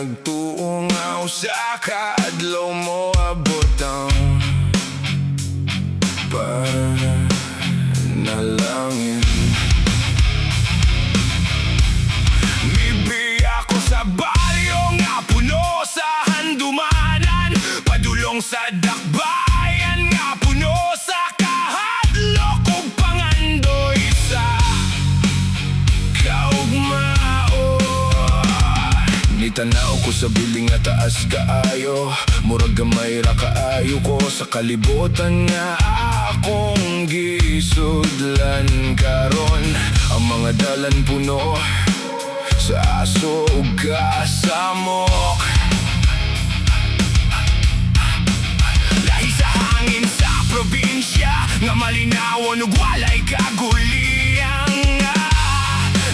nagtuungaw sa kaadlaw mo abot ang panalangin. Mibi ako sa baryo nga puno sa handumanan, padulong sa dakbayan nga puno sa kahadlok ug pangandoy sa tanaw ko sa biling nga taas kaayo, murag gamay ra kaayo ko sa kalibutan nga akong gisudlan karon. Ang mga dalan puno sa aso ug kasamok, lahi sa hangin sa probinsya nga malinawon ug walay kaguliyang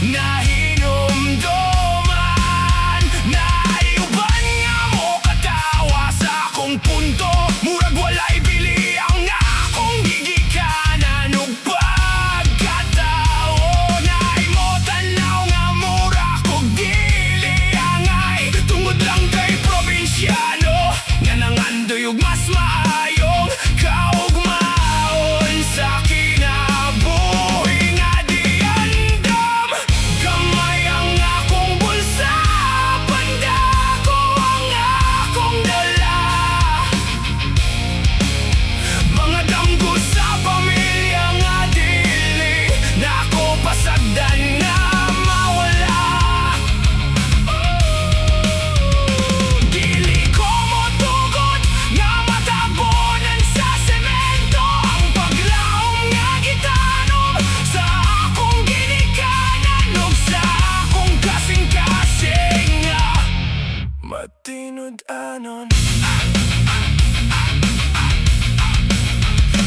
nahinomdom. Punto, murag walay bili ang akong gigikanan ug pagkatao na imo tanaw nga mura kog dili angay, tungod lang kay probinsyano nga nangandoy ug mas maayong kaugmaon sa kinabuhi nga di andam. Gamay ang akong bulsa, panda ko ang akong dala.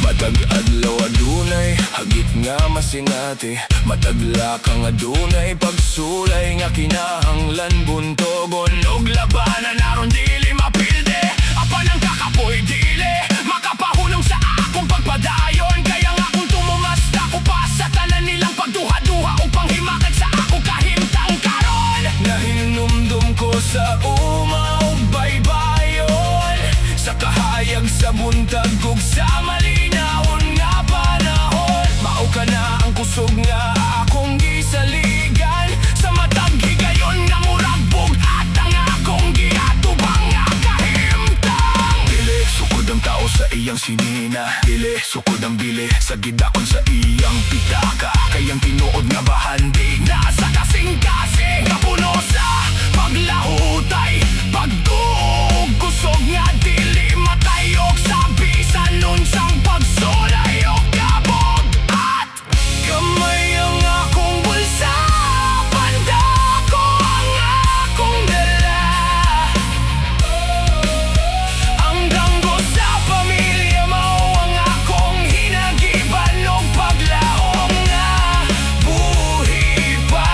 Matag adlaw adunay hagit nga masinati, matagla kang adunay pagsulay nga kinahanglan buntogon ug labanan aron dili mapilde. Apan ang kakapoy dili makapahulong sa akong pagpadayon, kaya nga kung tumumasta ko pa sa tanan nilang pagduha-duha o panghimakad sa akong kahimtang karon. Nahinumdum ko sa umaw baybayon, sa kahayag sa buntag ug sa malinawon nga panahon. Mao ka na ang kusog nga akong gisaligan, sa matag higayon nga murag bugat ang akong giatubang nga kahimtang. Dili sukod ang tao sa iyang sinina, dili sukod ang bili sa gidakon sa iyang pitaka, kayang tinuod nga bahandi nasa kasing-kasing nga puno sa paglahutay, pagtuog kusog nga dili matayog sa bisan nun sang pagsulay o kabog. At gamay ang akong bulsa, panda ko ang akong dala. Ang danggo sa pamilya mao ang akong hinagiban og paglaom nga buhi pa.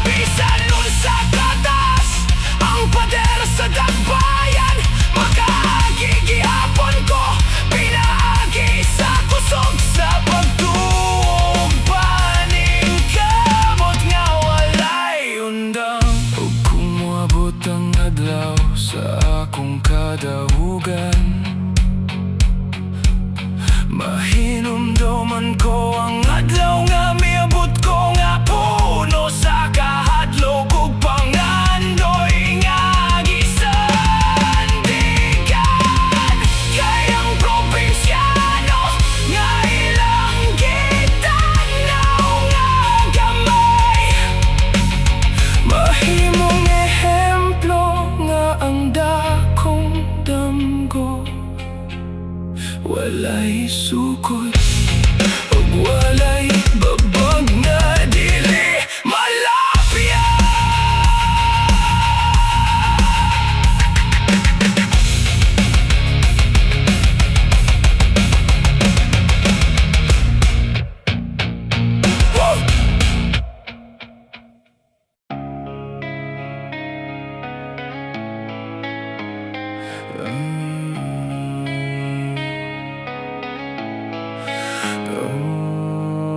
Bisan nun sa katas ang pader sa dakbayan, makagigihapon ko pinaagi sa kusog sa pagtuog paning kamot nga walay undang. Ug kung moabot ang adlaw sa akong kadahugan, mahinumduman ko ang adlaw nga miabot ko nga puno sa kahadlok ug pangandoy nga gisandigan. Kayang probinsyano nga ilang gitanaw nga gamay, mahimong ehemplo nga ang dakong damgo. Walay sukod ug walay babag na dili malapya. Oh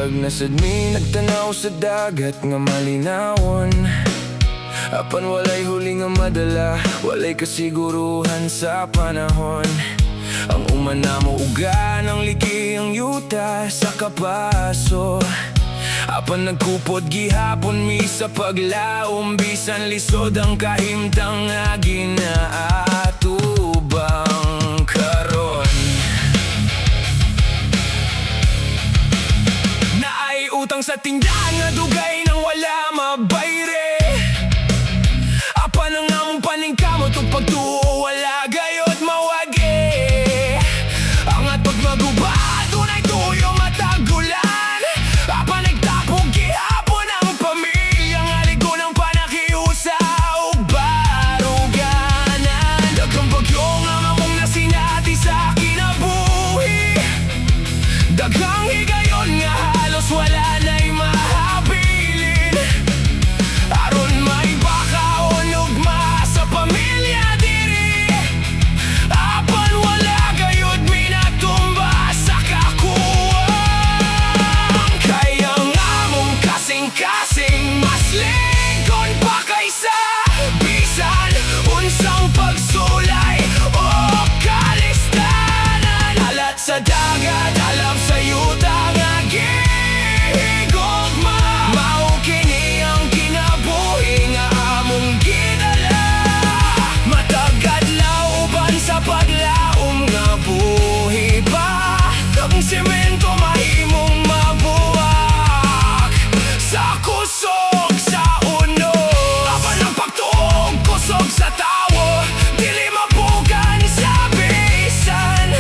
Murag nasadmi nagtanaw sa dagat nga malinawon. Apan walay huli nga madala, walay kasiguruhan sa panahon. Ang umanamo uga ng liki ang yuta sa kapaso. Apan nagkupod gihapon mi sa paglaom, bisan lisod ang kahimtang nga ginaatubang karon. Naay utang sa tindahan nga dugay nang wala mabayre. Apan ang among paningkamot ug pagtuo wala gayod mawagi. Ang atpag maguba dunay tuyo matagulan. Apan nagtapog gihapon ang pamilya nga ligo ng panakiusa ug baruganan. Daghang bagyo nga mamong nasinati sa kinabuhi. Daghang higayon nga halos wala na'y mahabilin. Aron may bakaon ugma sa pamilya diri. Apan wala gayud minatumba sa kakuwang. Kaya nga mong kasing-kasing mas ligon pa kaysa bisan unsang pagsulay o kalistanan. Alat sa dagat, alam sa yuta nga gihigugma. Mao kini ang kinabuhi nga among ginala. Matag adlaw uban sa paglaom nga buhi pa. Ang semento mahimong mabuwak sa kusog sa uno. Apan ang pagtuog kusog sa tawo, dili mabugan sa bisan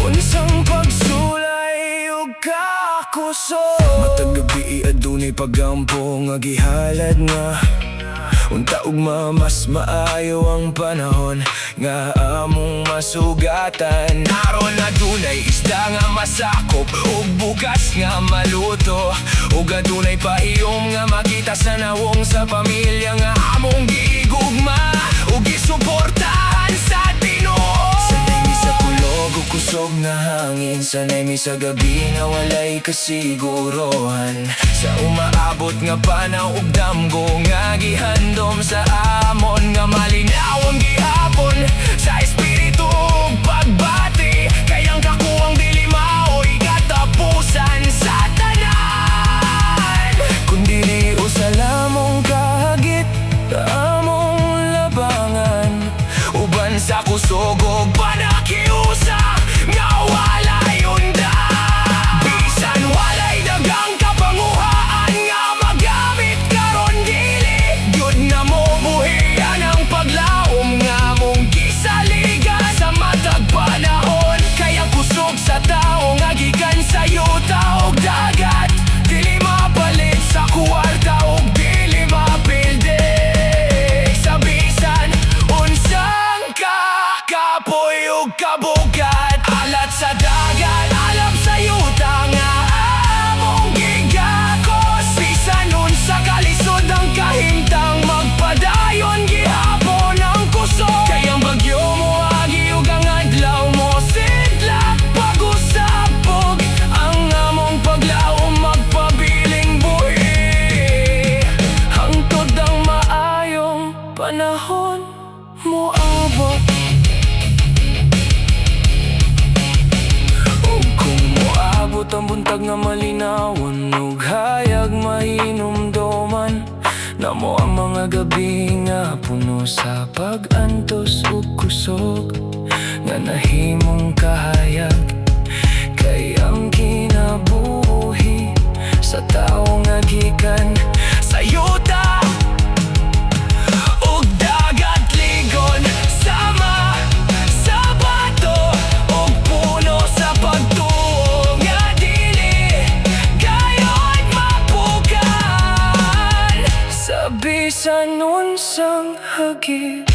unsang pagsulay ug kakusog. Matag gabi adunay pagampo nga gihalad nga unta ugma mas maayo ang panahon nga among masugatan. Aron adunay isda nga masakop ug bugas nga maluto, ug adunay paiyom nga makita sa nawong sa pamilya nga among gigugma ug gisuportahan sa Tinoo. Sanay mi sa kulog ug kusog nga hangin, sanay mi sa gabi nga walay kasigurohan. Sa umaabot nga panaw ug damgo nga gihandom sa amon nga malinaw ang gihapon sa espiritu ug pagbati. Kayang kakuwang dili maoy katapusan sa tanan, kundi ni usa lamong kahagit sa among labangan. Uban sa kusog ug panakiusa nga walay undang. Bisan walay daghang kapanguhaan nga magamit karon dili gyud na mo buhian ang paglaom nga mong gisaligan sa matag panahon. Kaya kusog sa tao nga gikan sa yuta ug dagat, dili mapalit sa kuwarta ug dili mapildi sa bisan unsang kakapoy ug kabugat. Alat sa dagat, alam sa yuta nga among gigakos. Bisan unsa kalisod ang kahimtang magpadayon gihapon ang kusog. Kayang bagyo mo agi ug ang adlaw mo sidlak pag-usapog. Ang among paglaom magpabiling buhi hangtod ang maayong panahon mo abot. Ug kung moabot ang buntag nga malinawon ug hayag mahinumdoman, namo ang mga gabi nga puno sa pag-antos ug kusog nga nahimong kahayag. Kay ang kinabuhi sa tao nga gikan sa yuta ug dagat, ligon sama sa bato ug puno sa pagtuo nga dili gayod mapukan sa bisan unsang hagit.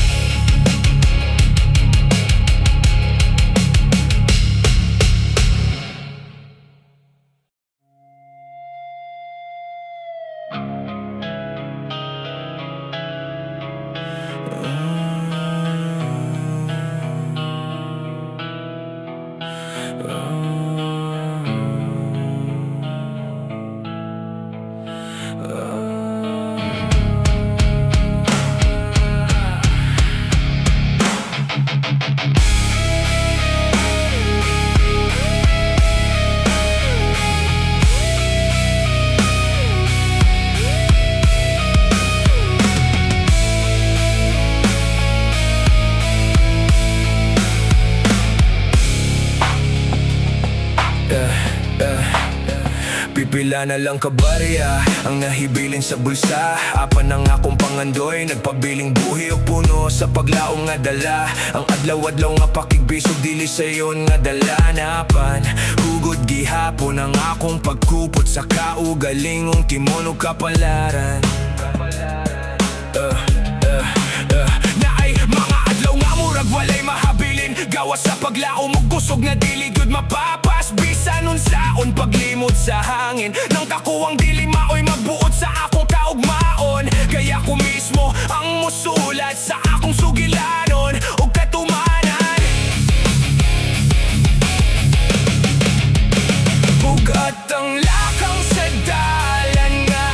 pila na lang kabarya ang nahibilin sa bulsa. Apan ang akong pangandoy, nagpabiling buhi o puno sa paglaong nga dala. Ang adlaw-adlaw nga pakigbisog dili sayon nga dala. Napan, hugod gihapon ang akong pagkupot sa kaugalingong timon o kapalaran. Naay mga adlaw nga murag walay mahabilin, gawa sa paglao mo kusog nga dili gud mapapas. Bisan unsaon paglimot sa hangin nang kakuwang dili maoy magbuot sa akong kaugmaon. Kaya ko mismo ang musulat sa akong sugilanon o katumanan. Bugat ang lakang sa dalan nga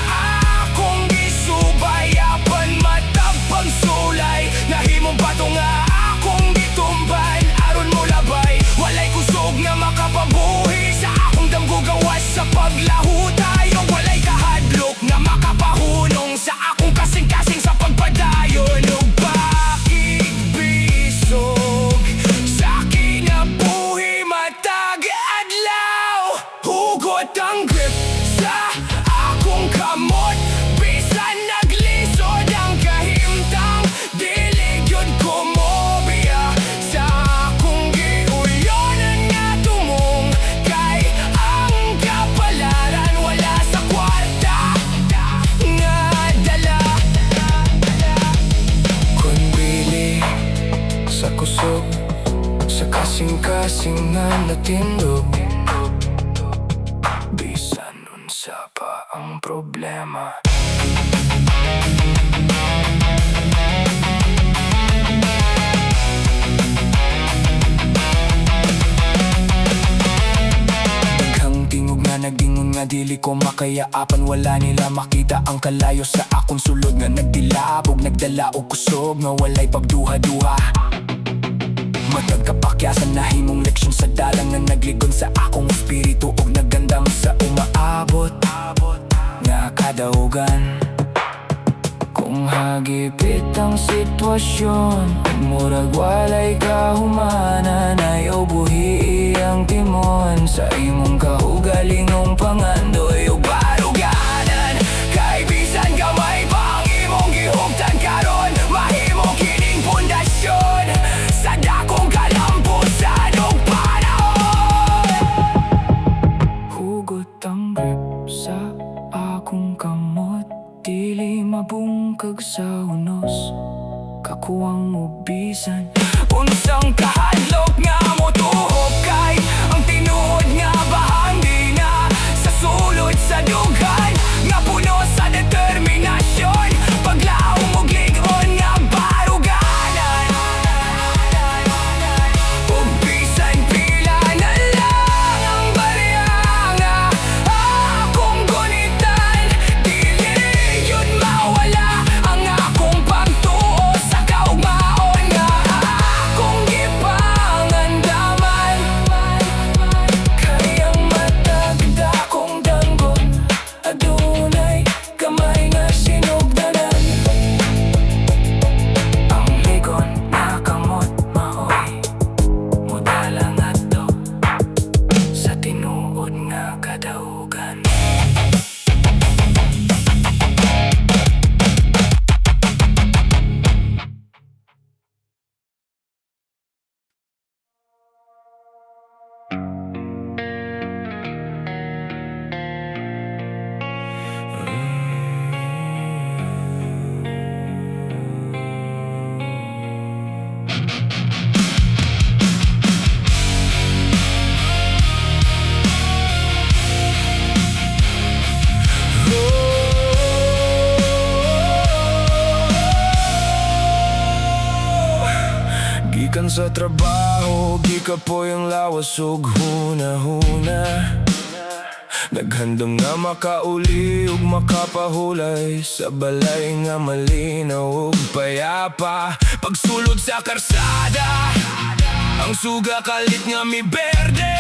akong gisubayapan, matag pagsulay nahimong bato nga akong gitumban. Aron mo labay, walay kusog nga makapabuhi sa akong damgo, gawas sa paglaho tayo. Walay kahadlok nga makapahunong sa akong kasing-kasing sa pagpadayon. Ug pakigbisog sa kinabuhi matag adlaw, hugot ang grip sa akong kamot. Bisan naglisod ang kahimtang, dili gyud ko mobiya sa akong giuyonan nga tumong. Kay ang kapalaran wala sa kwarta nga dala. Kun bili sa kusog sa kasing-kasing nga natindog, bisan unsa pa ang problema. Daghang tingog nga nagingon nga dili ko makayaapan. Wala nila makita ang kalayo sa akong sulod nga nagdilabog, nagdala og kusog nga walay pagduha-duha. Matag kapakyasan na himong leksyon sa dalang nga nagligon sa akong espiritu og nagandam sa umaabot nga kadaugan. Kung hagipit ang sitwasyon ug murag walay kahumanan, ayaw buhi ang timon sa imong kaugalingong pangandoy ug baruganan. Kay bisan gamay pa ang imong gihugtan karon, mahimong kining pundasyon sa dakong kalampusan ug panahon. Hugot ang grip sa akong kamot, dili mabungkag sa unos, kakuwang ubisan unsang kahadlok nga motuhok. Kay ang tinuod nga bahandi na sa sulod sa dughan nga puno sa determinasyon, paglaong og lig-on nga baruganan. Ug bisan pila na lang ang barya nga akong gunitan, dili yun mawala ang akong pagtuo sa kaugmaon nga akong gipangandaman. Kayang matagda kong danggon, adunay kamay nga sinugdanan. Ang ligon nga kamot maoy mudala nga to sa tinuod nga kadaugan. Gikan sa trabaho, gika po yung lawas ug huna-huna. Naghandom nga makauli ug makapahulay sa balay nga malinaw ug payapa. Pagsulod sa karsada, ang suga kalit nga mi berde.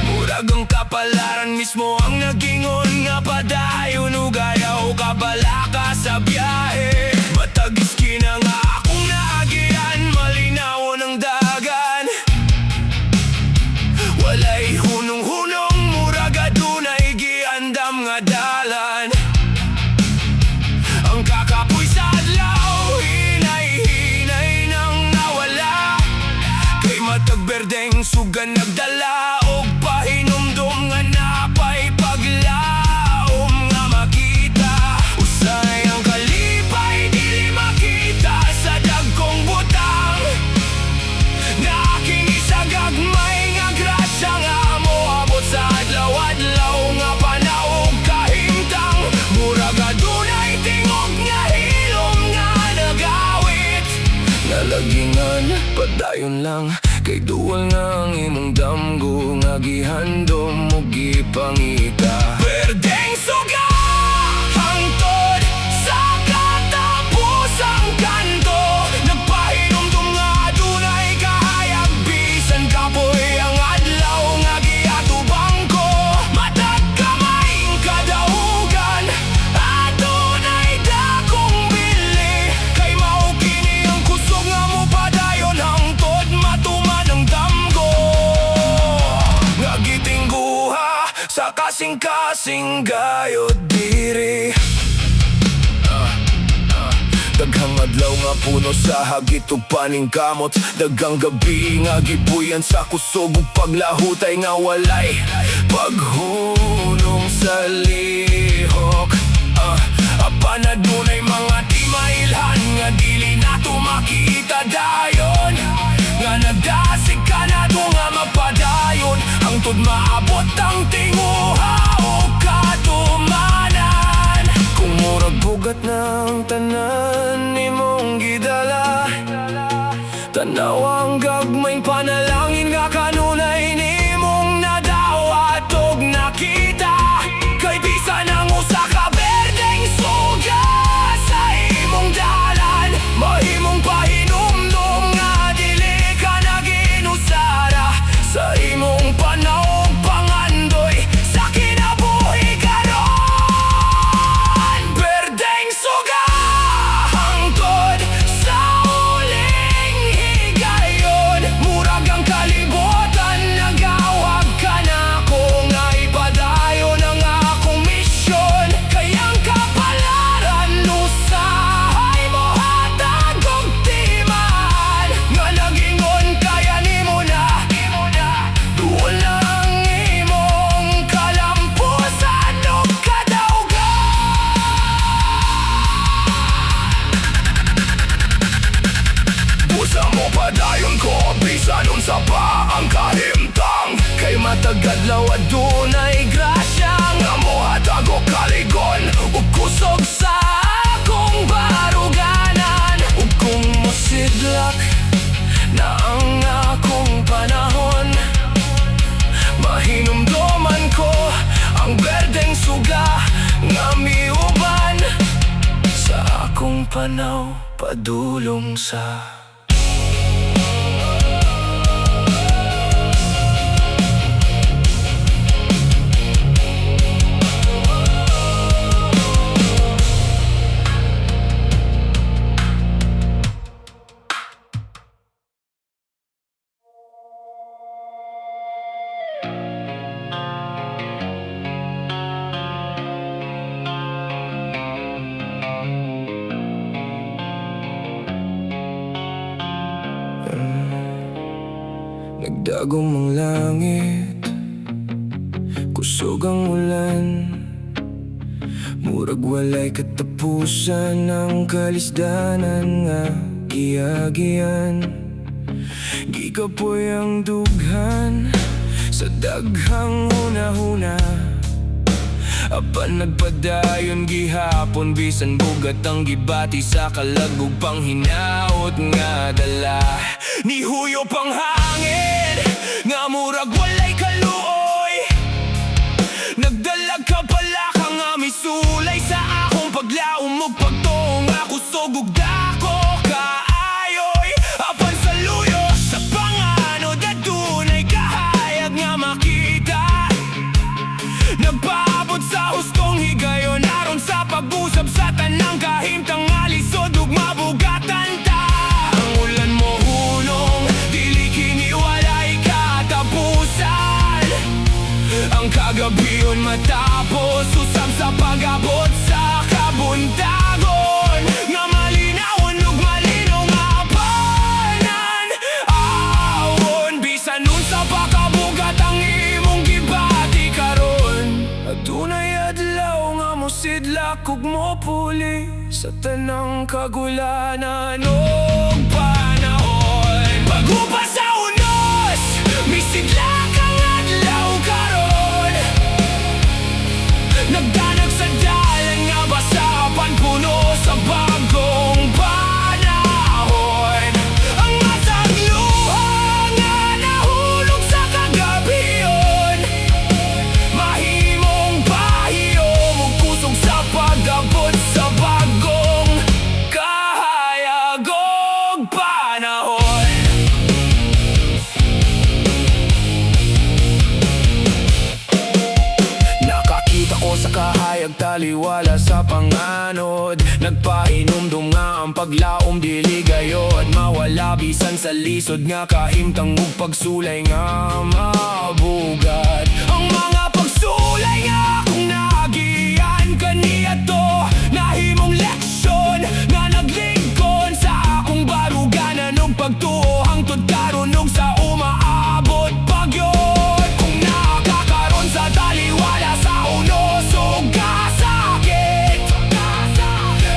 Murag ang kapalaran mismo ang nagingon nga padayon ug ayaw kabalaka sa biyahe. Matag iskina nga akong naagian, malinaw ng dagan. Walay hunong-hunong, murag adunay gian matag berdeng sugan nagdala og pahinumdum nga napay paglaom nga makita. Usay ang kalipay dili makita sa dagkong butang. Naking isa gagmay nga grasya nga moabot sa adlaw-adlaw nga panahog kahimtang. Murag adunay tingog nga hilom nga nagawit. Nalagingan, padayon lang kay duwal nga ang imong damgo nga gihandom mo gipangita. Berdeng suga hangtod sa katapusang kanto. Nagpahinumdum nga adunay kahayag bisan kapoy ang adlaw nga giatubang ko. Matag kamaing kadahugan adunay dakong bili. Kay mao kini ang kusog nga mo padayon hangtod matuman ang damgo. Nga gitingguha sa kasing-kasing gayod diri. Daghang adlaw nga puno sa hagit ug paning kamot. Daghang gabi nga gipuyan sa kusog ug paglahutay nga walay paghunong sa lihok. Apan adunay mga di mailhan nga dili nato makita dayon. Nga nagdasig ka nato nga mapadayon hangtod maabot ang tinguha o katumanan. Kung murag bugat ng tanan imong gidala, tanaw ang gagmayng panalangin nga kanunay nimong nadawat og nakita. Kay bisan ang usa ka berdeng suga sa imong dalan, mahimong pahinumdum nga dili ka naginusara sa imong panahog pangandoy sa kinabuhi karon. Berdeng suga hangtod sa uling higayon. Murag ang kalibutan nagawag ka na ko nga ipadayon ang akong misyon. Kayang kapalaran usahay mo hatag og timan. Nga nagingon kaya nimo na duol na ang imong kalampusan o kadaugan. Busa mo padayon ko bisan unsa pa ang kahimtang. Kay matag adlaw adunay grasya nga mohatag og kaligon ug kusog sa akong baruganan. Ug kung mosidlak na ang akong panahon, mahinumduman ko ang berdeng suga nga miuban sa akong panaw padulong sa nagdagom ang langit, kusog ang ulan. Murag walay katapusan ang kalisdanan nga giagian. Gikapoy ang dughan sa daghang hunahuna. Apan nagpadayon gihapon bisan bugat ang gibati sa kalagog panghinaot nga dala. Nihuyo pang hangin nga murag walay kaluoy. Nagdalag ka pala ka nga misulay sa akong paglaom ug pagtuong ako sugog dako kaayoy. Apan sa luyo sa pangano dadunay kahayag nga makita. Nagpaabot sa hustong higayon aron sa pag-usap sa tanang kahimtang alisod ug mabugatan ta. Ang ulan mo hunong dili kini walay katapusan. Ang kagabiyon matapos usab sa pag-abot sa kabuntagon. Nga malinawon ug malinaw nga panan awon dakog mo puli sa tanang kagulanan og panahon. Pag-upa sa unos, misigla kang adlaw karon. Nagdanag sa dalan nga basapan puno sa bagong panahon. Ang matag luha nga nahulog sa kagabiyon, mahimong pahiyom ug kusog sa pag-abot sa bagong kahayag ug panahon. Nakakita ko sa kahayag taliwala sa panganod. Nagpahinumdum nga ang paglaom dili gayod mawala bisan sa lisod nga kahimtang ug pagsulay nga mabugat. Ang mga pagsulay nga akong nagiyan kaniadto nahimong leksyon nga naglingkon sa akong baruganan ug pagtuo hangtod karon ug sa umaabot pagyon. Kung nakakaroon sa taliwala sa unos ug kasakit,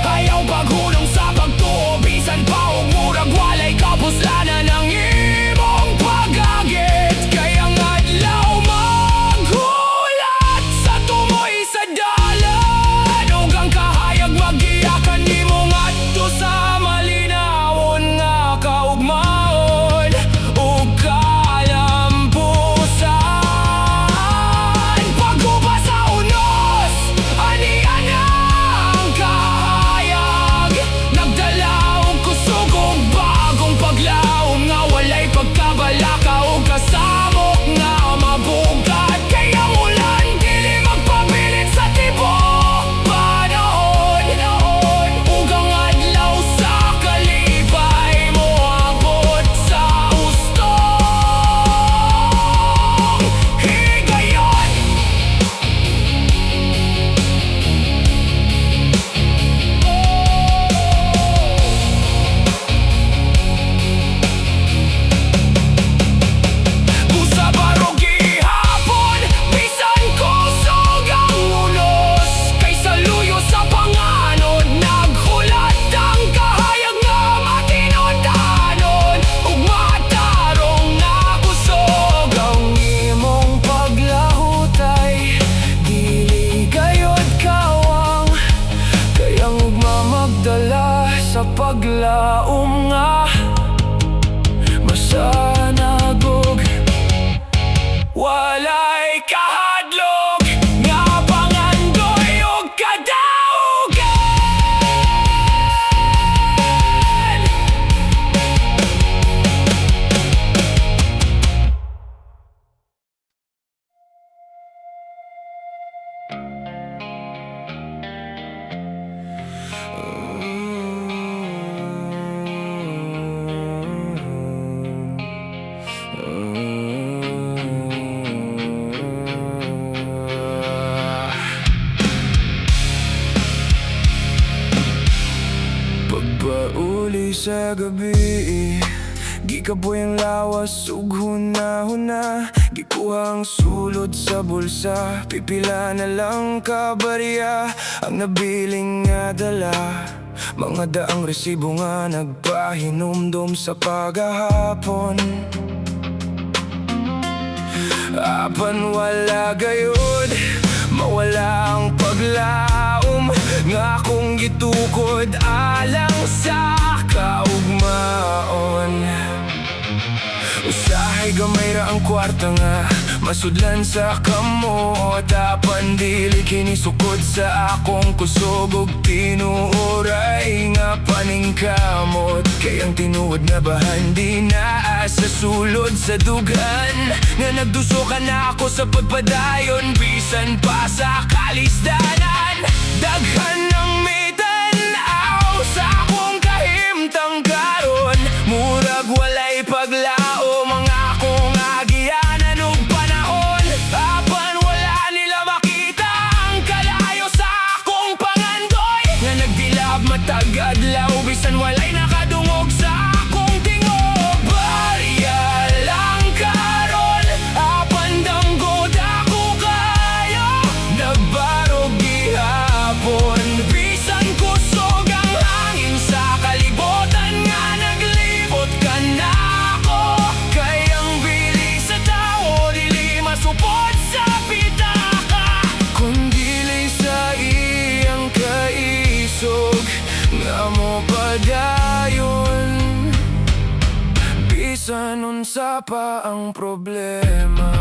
ayaw paghulong sa pagtuo bisan pa og murag walay kapuslanan ang imong pag-agit. Kaya nga adlaw maghulat sa tumoy sa dalan ug ang kahayag magiyakan nimo ngadto sa malinawon nga kaugmaon ug kalampusan. Pag-upa sa unos, anian ang kahayag. Nagdala og kusog ug bagong paglaom nga walay pagkabalaka ug kasamok nga mabugat. Kaya ang ulan dili magpabilin sa tibok panahon ug ang adlaw sa kalipay moabot sa hustong higayon. Busa barog gihapon, bisan kusog ang unos. Kaysa luyo sa panganod, naghulat ang kahayag nga matinod-anon ug matarong nga kusog. Ang imong paglahutay dili gayod kawang, kayang ugmamagdala sa paglaom nga masanagog. Walay kahadlok nga pangandoy ug kadaugan. Pagbauli sa gabi, gikaboy ang lawas ug hunahuna. Gikuha ang sulod sa bulsa, pipila na lang kabarya ang nabiling nga dala. Mga daang resibo nga nagpahinumdum sa paghahapon. Apan wala gayod, mawala ang paglaom nga akong gitukod alang sa kaugmaon. Usahay gamay ra ang kwarta nga masudlan sa kamot. Apan dili kini sukod sa akong kusog ug tinuoray nga paningkamot. Kay ang tinuod nga bahan di naa sa sulod sa dugan nga nagdusukan na ako sa pagpadayon bisan pa sa kalisdanan. Daghan ng mitanaw sa akong kahimtang karon, murag walay paglaom ang akong agianan ug panahon. Apan wala nila makita ang kalayo sa akong pangandoy nga nagdilab matag adlaw bisan walay nakadungog sa akong tingog. Barya lang karon, apan damgod ako kayo. Nagbarog gihapon unsa pa ang problema.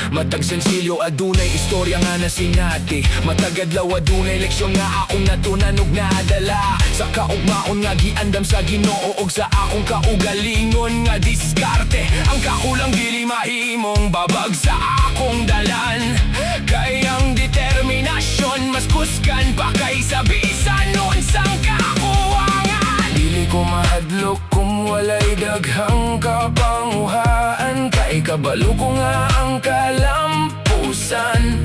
Matag sensilyo adunay istorya nga nasinati. Matag adlaw adunay leksyon nga akong natunan ug naadala. Sa kaugmaon nga giandam sa Ginoo og sa akong kaugalingon nga diskarte. Ang kakulang dili mahimong babag sa akong dalan. Kay ang determinasyon mas kuskan pa kaysa bisan noon sang kakuwangan. Dili ko mahadlok kung walay daghang kapanguhaan. Kay kabalo ko nga ang kalampusan.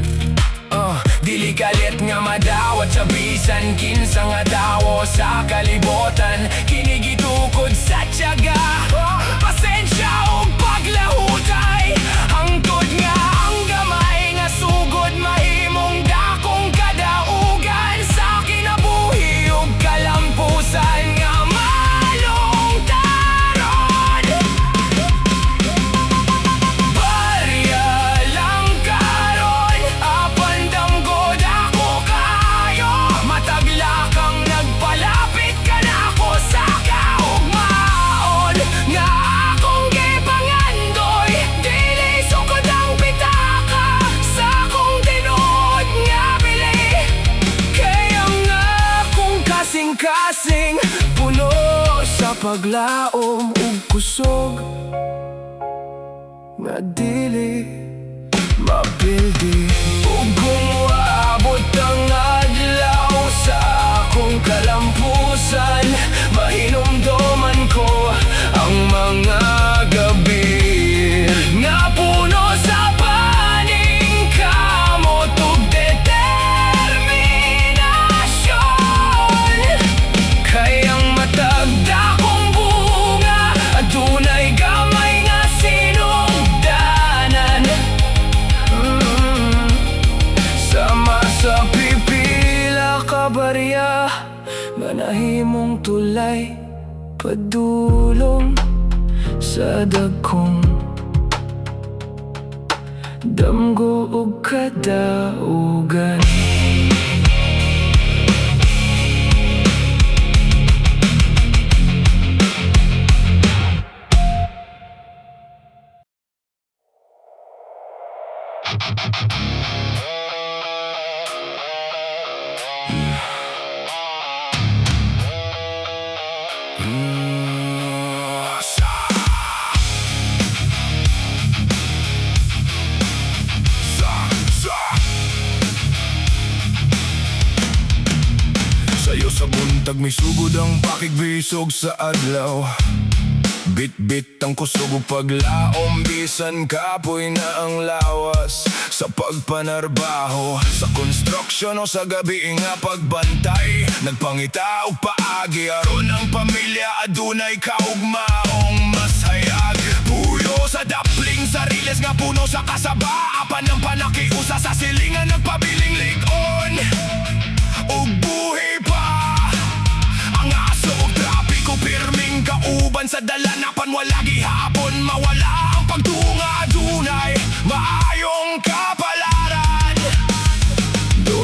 Dili kalit nga madawat sa bisan kinsa nga dawo sa kalibotan. Kinigitukod sa tiyaga, pasensya o paglahutay. Hangtod nga ang gamay nga sugod mahimong dakong kadaugan sa kinabuhi ug kalampusan nga kasing puno sa paglaom ug kusog nga dili mapildi. Ug kung waabot ang adlaw sa akong kalampusan, mahinumdoman ko ang mga gabi nga puno sa paning kamot ug barya nga nahimong tulay padulong sa dagkong damgo ug kadaugan. Sayo sa buntag may sugod ang pakigbisog sa adlaw. Bit-bit ang kusog ug paglaom bisan kapoy na ang lawas. Sa pagpanarbaho, sa construction o sa gabi nga pagbantay, nagpangita og paagi aron ang pamilya adunay kaugmaong masayag. Puyo sa dapling sa riles nga puno sa kasaba, apan ng panakiusa sa silingan nagpabiling ligon ug buhi pa. Ang aso ug trapiko pirming kauban sa dalanapan, wala gihapon mawala ang pagtunga adunay maayong kapalaran. 12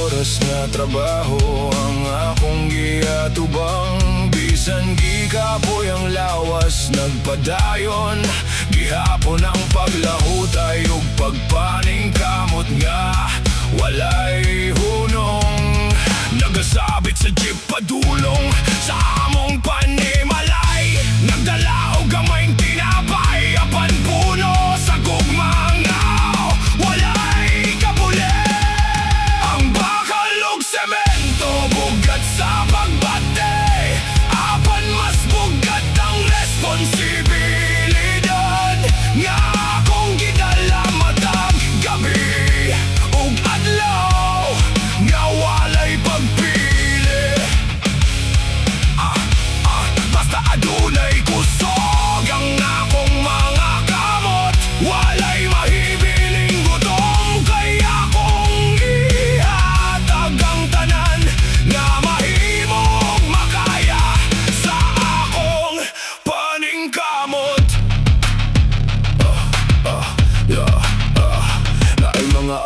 oras na trabaho ang akong giatubang, bisan gikapoy ang lawas nagpadayon. Gihapon ang paglahutay ug pagpaning kamot nga walay hunong. Nagasabit sa jeep padulong sa among panimalay, nagdala og gamayng tinapay, apan puno sa gugmangaw walay kapuli. Ang bakal ug semento bugat sa pagbate, apan mas bugat ang responsibilidad nga akong gidala matag gabi ug adlaw nga walay pagpili.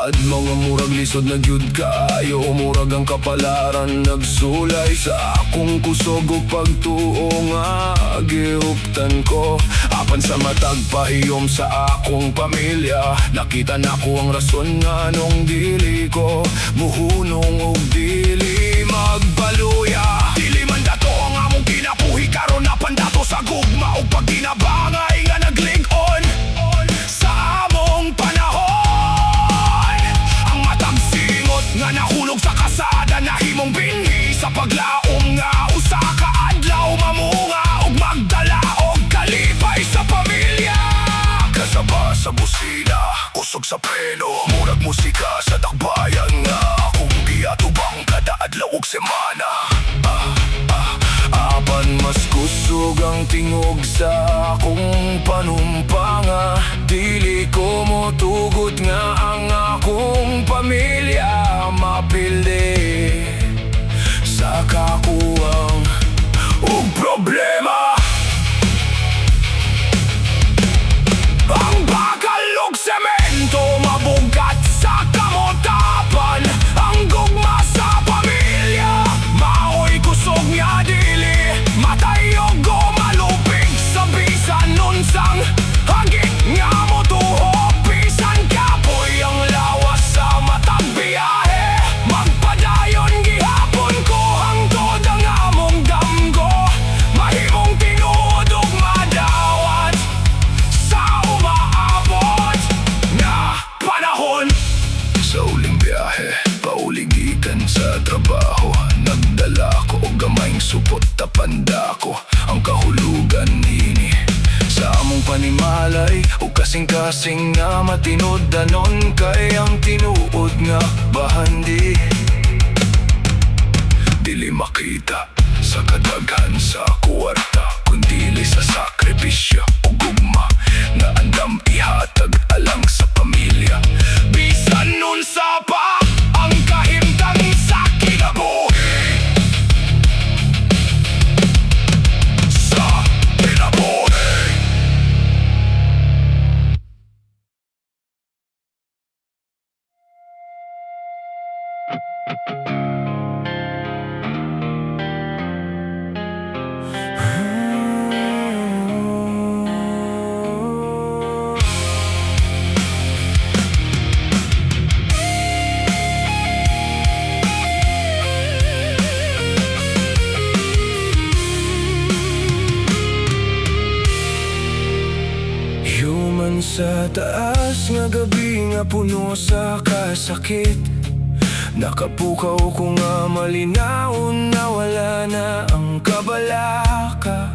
Mga murag lisod na gyud kaayo, murag ang kapalaran nagsulay sa akong kusog ug pagtuo nga gihuptan ko. Apan sa matag pahiyom sa akong pamilya, nakita nako ang rason nga nung dili ko muhunong ug dili magbaluya. Dili man dato ang among kinabuhi karon na pandato sa gugma ug pagkinabangay nga naglig-on sa among panahon. Nga nahulog sa kasada, nahimong binhi sa paglaom nga usa ka adlaw mamunga ug magdala og kalipay sa pamilya. Kasaba sa busina, kusog sa preno, murag musika sa dakbayan nga akong giatubang kada adlaw ug semana. Apan mas kusog ang tingog sa akong panumpanga, dili ko motugod nga ang akong pamilya mapildi sa kakuwang ug problema. Ang bakal ug semento mabugat sa kamotapan, ang gugma sa pamilya maoy kusog nga dili matayog o malupig sa bisan unsang hagit nga motuho. Bisan kapoy ang lawas sa matag biyahe, magpadayon gihapon ko hangtod ang among damgo, mahimong tinuod ug madawat sa umaabot nga panahon. Sa uling biyahe, pauligikan sa trabaho, nagdala ko og gamayng supot tapanda ko ang kahulugan nini sa among panimalay ug kasing-kasing nga matinod danon kay ang tinuod nga bahandi dili makita sa kadaghan sa kwarta kundili sa sakripisyo ug gugma nga andam ihatag alang sa pamilya. Bisan unsa pa ang kahimtang sa kinabuhi, sa kinabuhi. Human sa taas nga gabi nga puno sa kasakit, nakapukaw ko nga malinawon na wala na ang kabalaka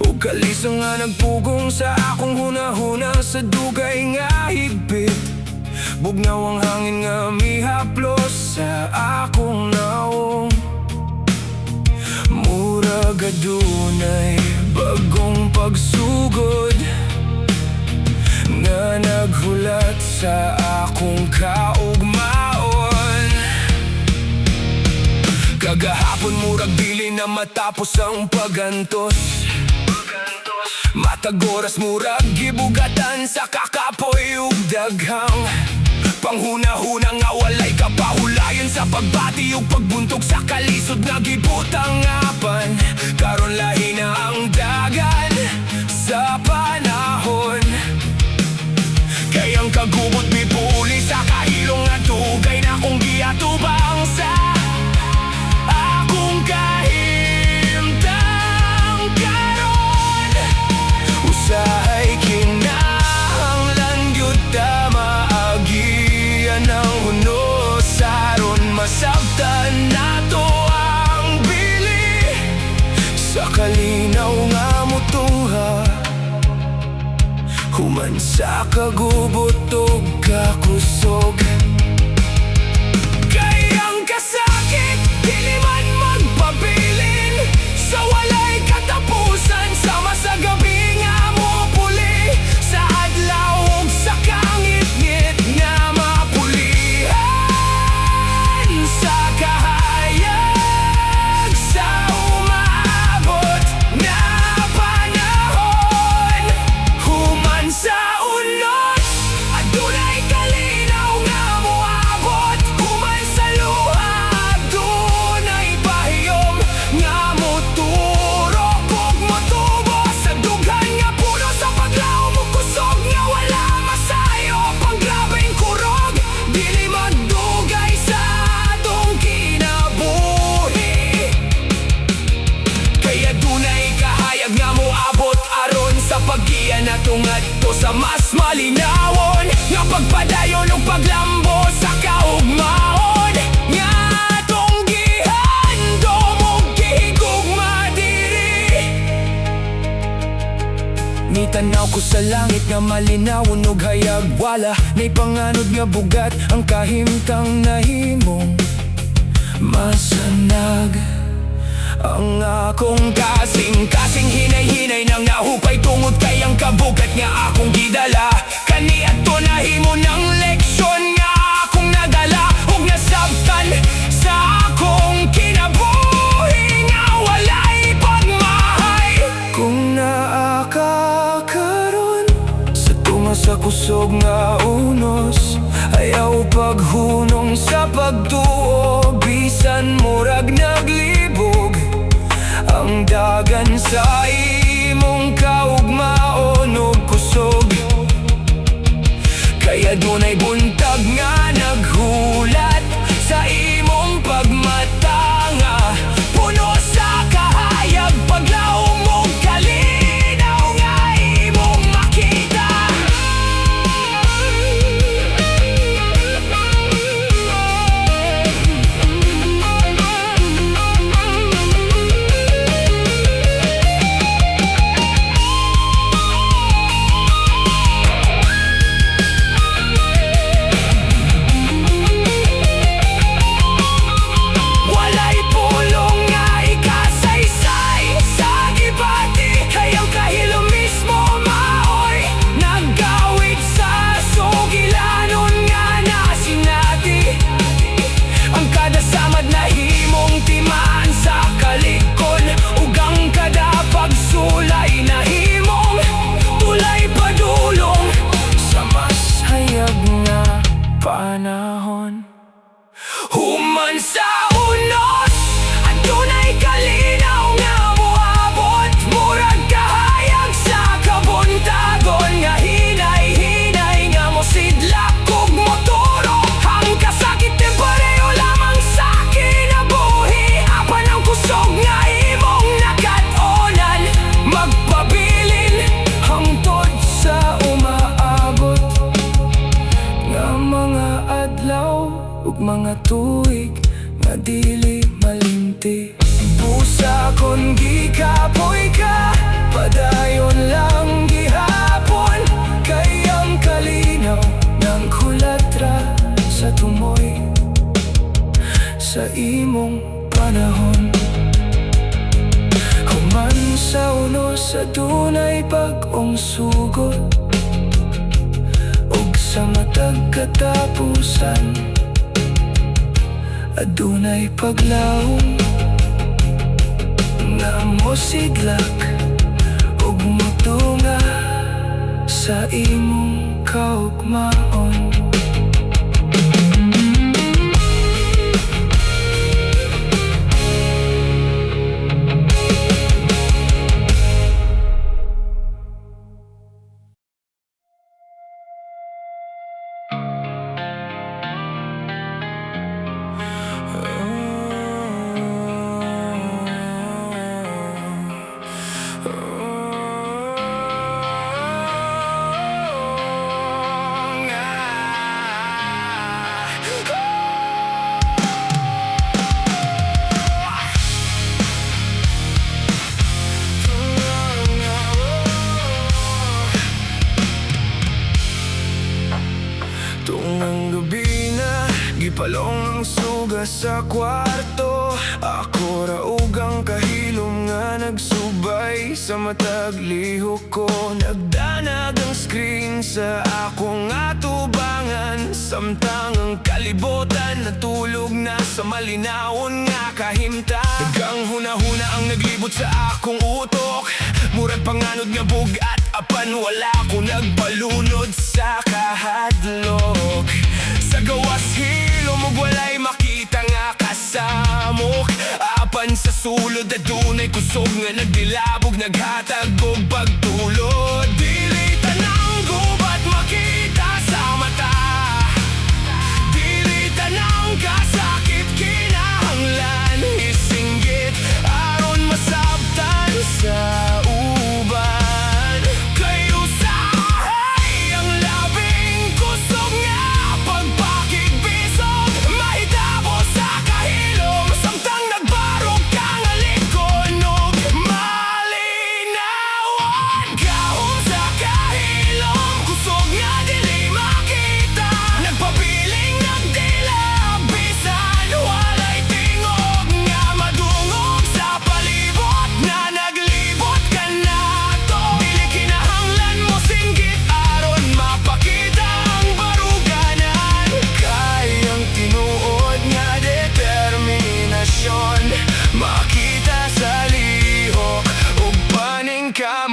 ug kalisa nga nagpugong sa akong hunahuna sa dugay nga higpit. Bugnaw ang hangin nga mihaplos sa akong naong, murag adunay bagong pagsugod nga naghulat sa akong kaugmaon. Kagahapon murag dili na matapos ang pagantos, matag oras murag gibugatan sa kakapoy ug daghang panghuna-huna nga walay kapahulayon sa pagbati ug pagbuntog sa kalisod nga gibutang apan. Karon lahi na ang dagan sa panahon, kay ang kagubot mipuli sa kahilong nga dugay na kong giatubang sa akong kahimtang karon. Usahay kinahanglan gyud ta maagian ang hunos aron masabtan nato ang bili sa kalinaw nga mutuha. Human sa kagubot ug kakusog, kay ang kasakit dili man magpabilin sa walay katapusan. Sama sa gabi nga mupuli sa adlaw ug sa kangit-ngit nga mapulihan sa kahayag sa umaabot na panahon. Human sa unos adunay kalinaw sa mas malinawon nga pagpadayon ug paglambo sa kaugmaon nga atong gihandom ug gihigugma diri. Nitanaw ko sa langit nga malinawon ug hayag wala nay panganod nga bugat ang kahimtang nahimong masanag. Ang akong kasing-kasing hinay-hinay nang nahupay tungod kay ang kabugat nga akong gidala. Kaniadto nahimo ng leksyon nga akong nadala ug nasabtan sa akong kinabuhi nga walay pagmahay. Kung naa ka karon sa tunga sa kusog nga unos, ayaw paghunong sa pagtuo bisan murag naglibog ang dagan sa imong kaugmaon ug kusog. Kaya dunay buntag nga naghulat sa imong pagmatanga, puno sa kahayag paglaom ug kalinaw nga imong makita. Human sa unos, adunay kalinaw nga moabot, murag kahayag sa kabuntagon nga hinay-hinay nga mosidlak ug moturo. Ang kasakit ni pareho lamang sa kinabuhi, apan ang kusog nga imong nakatonan, magpabilin hangtod sa umaabot nga mga adlaw ug mga tuig nga dili malimti. Busa kon gikapoy ka, padayon lang gihapon, kay ang kalinaw ng kulatra sa tumoy sa imong panahon. Human sa unos, adunay pag-ong sugot ug sa matag katapusan adunay paglaom nga mosidlak ug motunga sa imong kaugmaon. Tungang gabi na, gipalong ang suga sa kwarto. Ako raog ang kahilom nga nagsubay sa matag lihok ko. Nagdanag ang screen sa akong atubangan, samtang ang kalibutan natulog na sa malinawon nga kahimtang. Dagang huna-huna ang naglibot sa akong utok, murag panganod nga bugat, apan wala ko nagbalunod sa kahadlok. Sa gawas hilom ug walay makita nga kasamok, apan sa sulod adunay kusog nga nagdilabog, naghatag og pagtulod. Dili tanang gubat makita sa mata, dili tanang kasakit kinahanglan isinggit aron masabtan sa uban. Kayo sa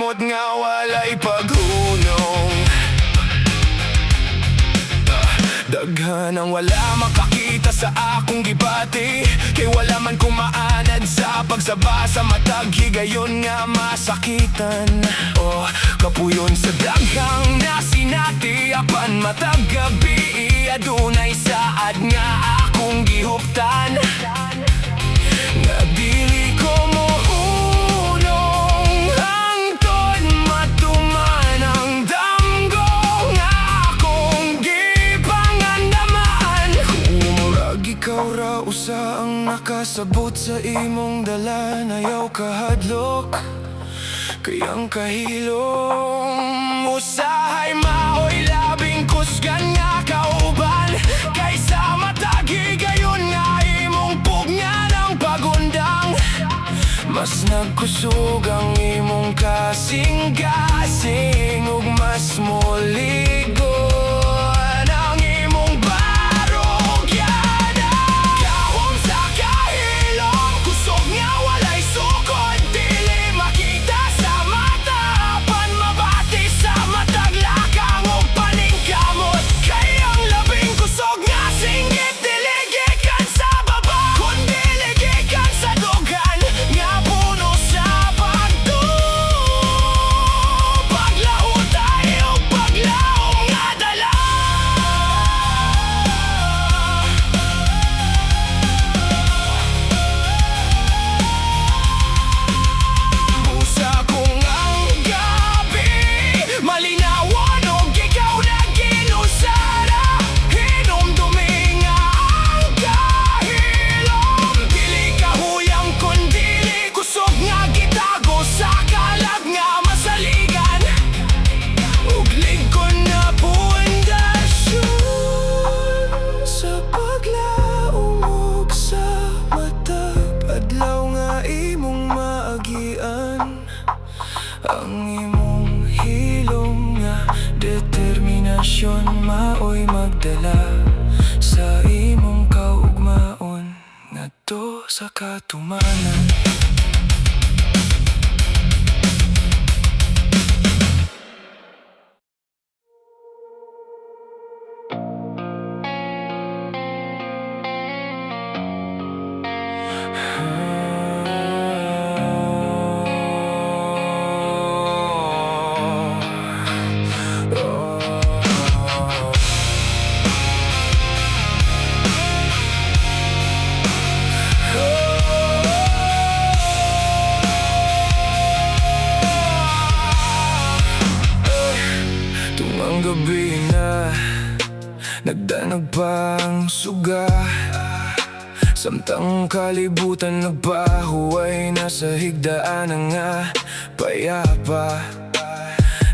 kamot nga walay paghunong. Daghan ang wala makakita sa akong gibati, kay wala man kumaanad sa pagsaba sa matag higayon nga masakitan. Oh, kapuyon sa daghang nasinati apan matag gabi, adunay saad nga akong gihuptan. Nga dili ko mohunong hangtod matuman ang damgo nga akong gipangandaman. Murag ikaw ra usa ang nakasabot sa imong dala, ayaw kahadlok kayang kahilom. Usahay maoy labing kusgan nga kauban, kaysa matagi gayon nga imong pugnya ng pagundang. Mas nagkusog ang imong kasing-gasing, ug mas moligon ang imong barugyada. Kahom sa kahilom, kusog nga walay sukod, dili makita sa mata apan mabati sa matag lakang ug paningkamot. Kay ang labing kusog nga singgit dili gikan sa baba, kundi gikan sa dugan nga puno sa pagtuo. Paglaho tayo, paglaom nga dala. Busa kong ang gabi, malinawon og ikaw na ginusara. Hinumdumi nga ang kahilom, dili kahuyang kundili kusog nga gitago sa kalag nga masaligan. Ug lingkod na pundasyon sa paglaom ug sa matag adlaw nga imong maagian. Ang imong hilom nga determinasyon maoy magdala sa imong kaugmaon ngadto sa katumanan. Tungang gabi na nagdanag pang suga, samtang kalibutan nagpahuway na sa higdaan nga payapa.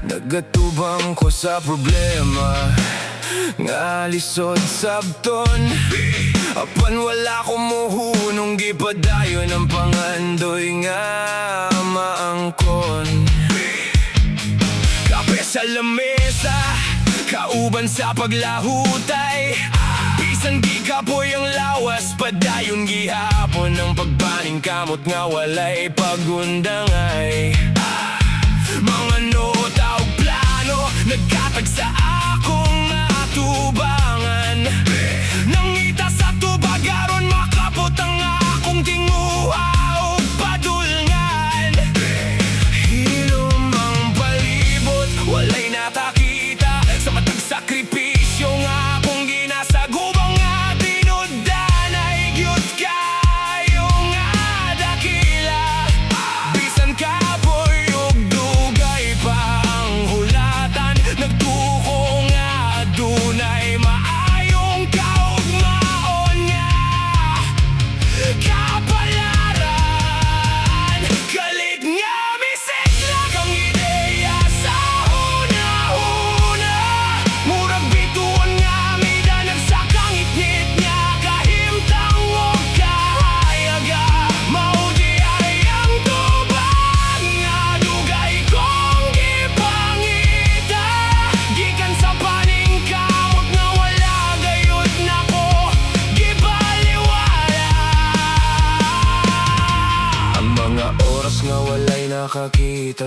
Nagatubang ko sa problema nga lisod sabton, apan wala ko muhunong gipadayon ang pangandoy nga maangkon. Kape sa lamesa, kauban sa paglahutay, bisan gikapoy ang lawas, padayon gihapon ang pagbaning kamot nga walay pagundangay. Mga nota o plano nagkatag sa akong atubangan, nangita sa tubagaron makapot ang akong tinguha o padulngan. Hilom ang palibot, walay natakita sa matag sakripisyo nga akong ginasagubang nga tinudan ay gyud kayo nga dakila. Bisan kapoy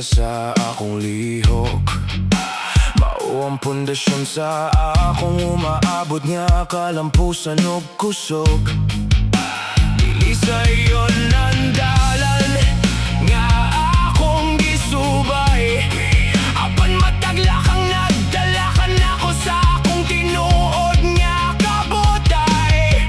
sa akong lihok. Mao ang pundasyon sa akong umaabot nga kalampusan ug kusog. Dili sa iyon nandalan nga akong gisubay, apan matagla kang nagdala ka nako sa akong tinuod nga kabutay.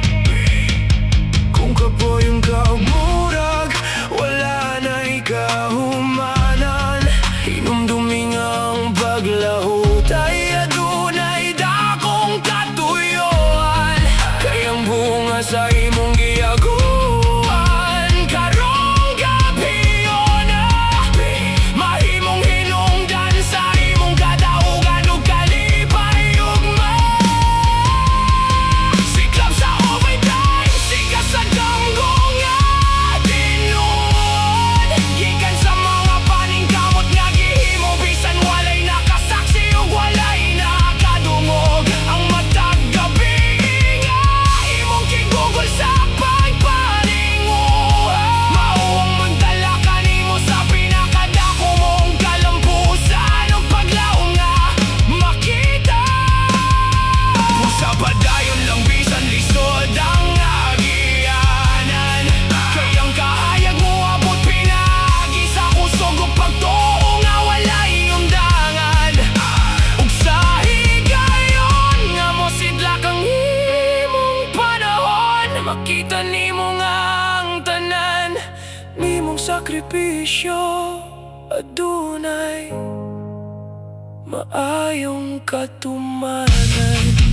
Kung kapoy ang kaugmurag, wala na'y kahumanan. Hinumdumi nga ang paglahot ay adunay dakong katuyuan. Kayang bunga sa imong giyaguan karong gabi yun mahimong hinungdan sa imong kadaugan ug kalipay ugma. Siklab sa overtime, sikas sa danggo nga tinuod. Gikan sa mga paningkamot nga gihimo, bisan walay nakasaksi ug walay nakadungog. Ang matag gabi nga imong kigugol sa pagpaninguha, mao ang magdala kanimo sa pinakadako mong kalampusan ug paglaom nga makita. Pusa padayon lang bisan lisod ang agianan, kayang kahayag mo abot pinagi sa kusog ug pagtuo nga walay undangan. Ug sa higayon nga mosidlak ang imong panahon, makita nimo nga ang tanan nimong sakripisyo adunay maayong katumanan.